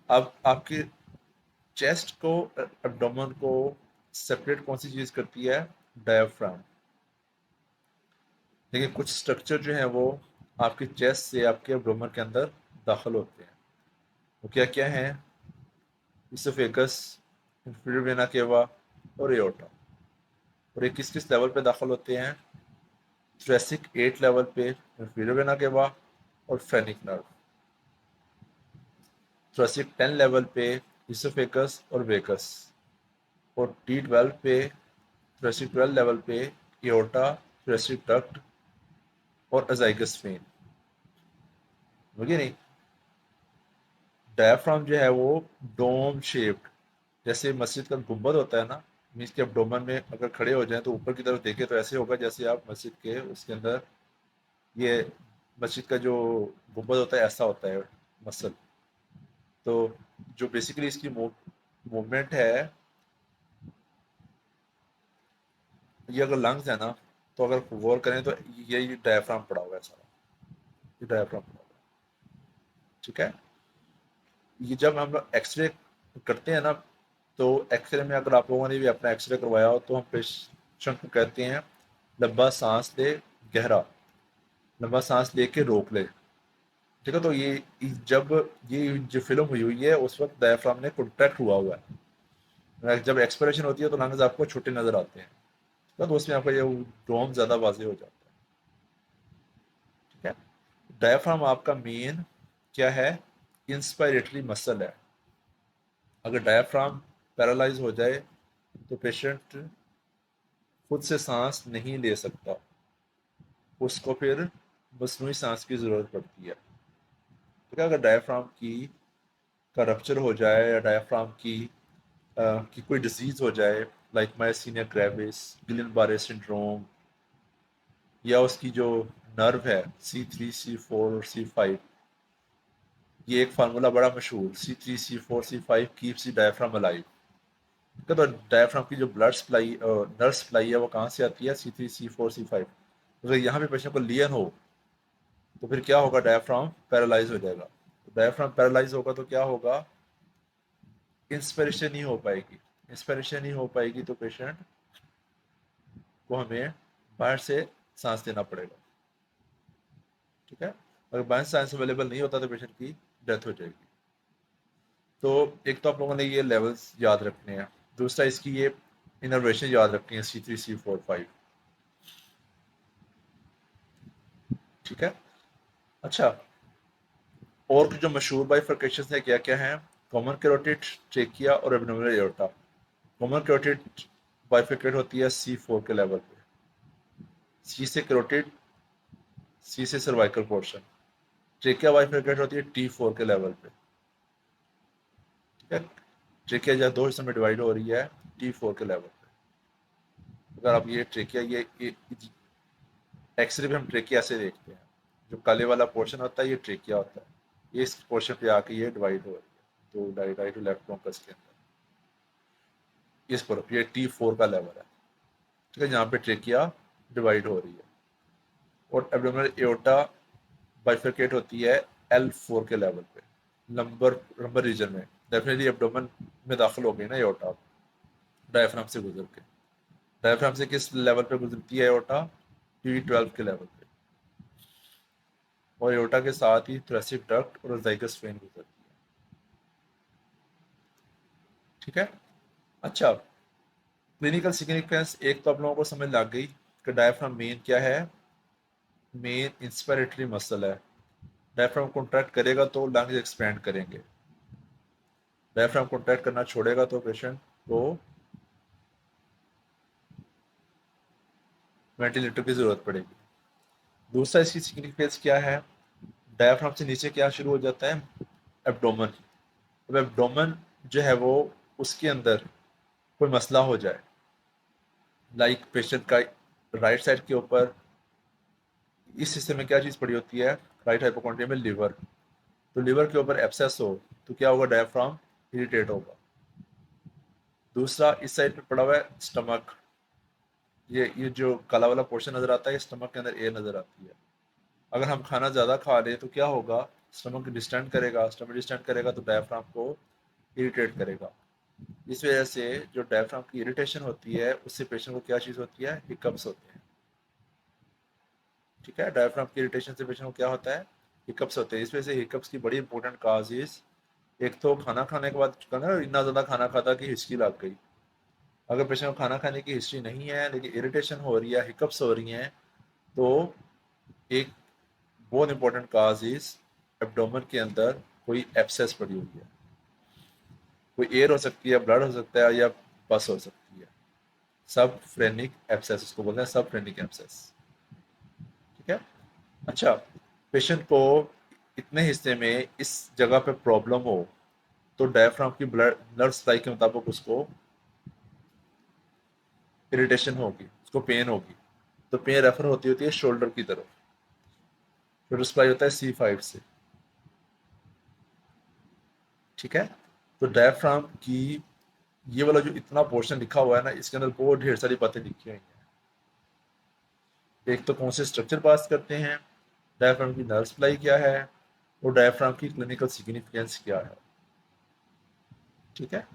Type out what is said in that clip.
अब आपके चेस्ट को, एब्डोमेन को सेपरेट कौन सी चीज करती है? डायफ्राम। लेकिन कुछ स्ट्रक्चर जो है वो आपके चेस्ट से आपके एब्डोमेन के अंदर दाखिल होते हैं। वो क्या क्या है? इसोफेगस, इंफीरियर वेना केवा और एओर्टा। और ये किस किस लेवल पे दाखिल होते हैं? थोरेसिक 8 लेवल पे इंफीरियर वेना केवा और फेनिक नर्व। थोरेसिक 10 लेवल पे इसोफेगस और वेगस। और T12 पे, थोरेसिक 12 लेवल पे एओर्टा, थोरेसिक डक्ट और अजाइगस वेन। मुझे नहीं, डायफ्राम जो है वो डोम शेप्ड, जैसे मस्जिद का गुंबद होता है ना, मीन्स के एब्डोमेन में अगर खड़े हो जाएं तो ऊपर की तरफ देखें तो ऐसे होगा जैसे आप मस्जिद के उसके अंदर, ये मस्जिद का जो गुंबद होता है ऐसा होता है मसल। तो जो बेसिकली इसकी मूवमेंट है, ये अगर लंग्स है ना, तो अगर गौर करें तो ये डायफ्राम पड़ा हुआ है सारा, ये डायफ्राम पड़ा हुआ है। ठीक है। ये जब हम लोग एक्सरे करते हैं ना, तो एक्सरे में अगर आप लोगों ने भी अपना एक्सरे करवाया हो तो हम पेशेंट को कहते हैं लंबा सांस ले, गहरा लंबा सांस लेके रोक ले। ठीक है। तो ये जब ये जो फिल्म हुई हुई है उस वक्त डायफ्राम ने कॉन्ट्रैक्ट हुआ हुआ है। जब एक्सपिरेशन होती है तो लंग्स आपको छोटे नजर आते हैं, तो उसमें आपका ये डोम ज्यादा वाजे हो जाता है। ठीक है। डायफ्राम आपका मेन क्या है? इंस्पायरेटरी मसल है। अगर डायफ्राम पैरालाइज हो जाए तो पेशेंट खुद से सांस नहीं ले सकता, उसको फिर मसनूई सांस की ज़रूरत पड़ती है। तो अगर डायफ्राम का रप्चर हो जाए या डायफ्राम की कोई डिजीज़ हो जाए, लाइक मायसीनिया ग्रेविस, गिलन बारे सिंड्रोम, या उसकी जो नर्व है C3 C4 और C5, ये एक फार्मूला बड़ा मशहूर, C3 C4 C5 keeps the diaphragm alive. तो डायफ्राम की जो ब्लड सप्लाई, नर्व सप्लाई है, वो कहाँ से आती है? C3 C4 C5। अगर यहाँ पे पेशेंट को लियन हो तो फिर क्या होगा? डायफ्राम पैरालाइज हो जाएगा। तो डायफ्राम पैरालाइज होगा तो क्या होगा? इंस्पिरेशन नहीं हो पाएगी। इंस्पिरेशन नहीं हो पाएगी तो पेशेंट को हमें बाहर से सांस देना पड़ेगा। ठीक है। अगर बाहर से सांस अवेलेबल नहीं होता तो पेशेंट की डेथ हो जाएगी। तो एक तो आप लोगों ने ये लेवल्स याद रखने हैं, दूसरा इसकी ये इनर्वेशन याद रखनी है, C3 C4 5। ठीक है। अच्छा, और जो मशहूर बाइफर्केशन है क्या क्या है? कॉमन कैरोटिड, ट्रेकिया और abdominal aorta. Common carotid bifurcate होती है C4 के लेवल पे। सी से कैरोटिड, सी से सर्वाइकल पोर्शन। ट्रेकिया बाइफर्केट होती है T4 के लेवल पे। ठीक है। ट्रेकिया जो दो हिस्सों में डिवाइड हो रही है T4 के लेवल पे। अगर आप ये ट्रेकिया, ये एक्सरे पे हम ट्रेकिया ऐसे देखते हैं, जो काले वाला पोर्शन होता है ये ट्रेकिया होता है, ये इस पोर्शन पे आके ये डिवाइड हो रही है, तो राइट टू लेफ्ट ब्रोंकस के अंदर इस पर ये T4 का लेवल है। ठीक है, जहाँ पे ट्रेकिया डिवाइड हो रही है। और एब्डोमिनल एओर्टा बाइफरकेट होती है L4 के लेवल पे, लंबर लंबर रीजन में। डेफिनेटली एब्डोमेन में दाखिल हो गई ना एओर्टा, डायफ्राम से गुजर के। डायफ्राम से किस लेवल पे गुजरती है एओर्टा? T12 के लेवल पे। और एओर्टा के साथ ही थोरेसिक डक्ट और ज़ाइगस वेन गुजरती है। ठीक है। अच्छा, क्लिनिकल सिग्निफिकेंस एक तो आप लोगों को समझ लग गई कि डायफ्राम मेन क्या है? मेन इंस्पिरेटरी मसल है। डायफ्राम कॉन्ट्रैक्ट करेगा तो लंग्स एक्सपैंड करेंगे। डायफ्राम कॉन्ट्रैक्ट करना छोड़ेगा तो पेशेंट को वेंटिलेटर की जरूरत पड़ेगी। दूसरा इसकी सिग्निफिकेंस क्या है? डायफ्राम से नीचे क्या शुरू हो जाता है? एब्डोमेन। अब एब्डोमेन जो है वो, उसके अंदर कोई मसला हो जाए, लाइक पेशेंट का राइट साइड के ऊपर इस हिस्से में क्या चीज़ पड़ी होती है? राइट हाइपोकॉन्ड्रिया में लिवर। तो लिवर के ऊपर एब्सेस हो तो क्या होगा? डायफ्राम इरिटेट होगा। दूसरा इस साइड पे पड़ा हुआ है स्टमक, ये जो काला वाला पोर्शन नजर आता है, स्टमक के अंदर एयर नजर आती है। अगर हम खाना ज्यादा खा लें तो क्या होगा? स्टमक डिस्टेंड करेगा, स्टमक डिस्टेंड करेगा तो डायफ्राम को इरिटेट करेगा। इस वजह से जो डायफ्राम की इरिटेशन होती है उससे पेशेंट को क्या चीज़ होती है, हिकअप्स होते हैं। ठीक है, डायफ्राम की इरिटेशन से पेशेंट को क्या होता है, हिकअप्स होते हैं। इस वजह से हिकअप्स की बड़ी इंपॉर्टेंट काजेज, एक तो खाना खाने के बाद कहना इतना ज़्यादा खाना खाता कि हिचकी लग गई। अगर पेशेंट को खाना खाने की हिस्ट्री नहीं है लेकिन इरिटेशन हो रही है, हिकअप्स हो रही हैं, तो एक बहुत इंपॉर्टेंट काज इज एब्डोमेन के अंदर कोई एब्सेस पड़ी हुई है। कोई एयर हो सकती है, ब्लड हो सकता है, या पस हो सकती है। सब फ्रेनिक एब्सेस उसको बोलते हैं, सब फ्रेनिक एब्सेस। ठीक है। अच्छा, पेशेंट को इतने हिस्से में इस जगह पे प्रॉब्लम हो तो डायफ्राम की ब्लड नर्व सप्लाई के मुताबिक उसको इरिटेशन होगी, उसको पेन होगी। तो पेन रेफर होती है शोल्डर की तरफ। शोल्डर सप्लाई होता है C5 से। ठीक है। तो डायफ्राम की ये वाला जो इतना पोर्शन लिखा हुआ है ना, इसके अंदर बहुत ढेर सारी बातें लिखी हुई हैं। एक तो कौन से स्ट्रक्चर पास करते हैं, डायफ्राम की नर्व सप्लाई क्या है, और डायफ्राम की क्लिनिकल सिग्निफिकेंस क्या है। ठीक है।